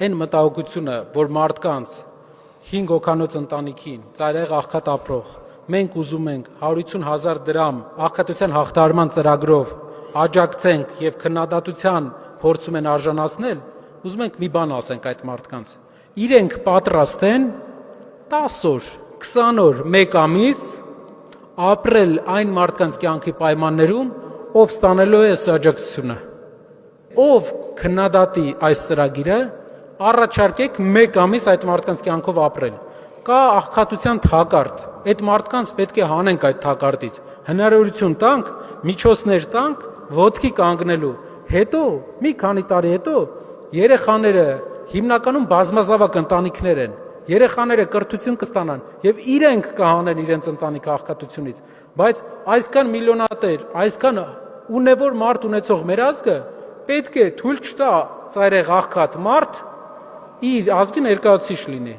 այն մտահոգությունը, որ մարդկանց 5 հոգանոց ընտանիքին, ծայրահեղ աղքատ ապրող, մենք ուզում ենք 150,000 դրամ աղքատության հաղթահարման ծրագրով աջակցենք եւ քննադատության փորձում են արժանացնել, ուզում ենք մի բան ասենք այդ մարդկանց. իրենք պատրաստ են 10 օր, 20 օր, 1 ամիս ապրել այն մարդկանց կյանքի պայմաններում, ով ստանելու է այս աջակցությունը, ով քննադատի այս ծրագիրը, առաջարկեք 1 ամիս այդ մարդկանց կյանքով ապրել։ Կա աղքատության թակարդ, այդ մարդկանց պետք է հանենք այդ թակարդից, հնարավորություն տանք, միջոցներ տանք ոտքի կանգնելու, հետո մի քանի տարի հետո երեխաները հիմնականում բազմազավակ ընտանիքներ են, երեխաները կրթություն կստանան եւ իրենք կհանեն իրենց ընտանիքը աղքատությունից, բայց այսքան միլիոնատեր, այսքան ունևոր մարդ ունեցող մեր ազգը պետք է թույլ չտա ծայրահեղ աղքատ մարդ իր ազգի ներկայացուցիչ լինի։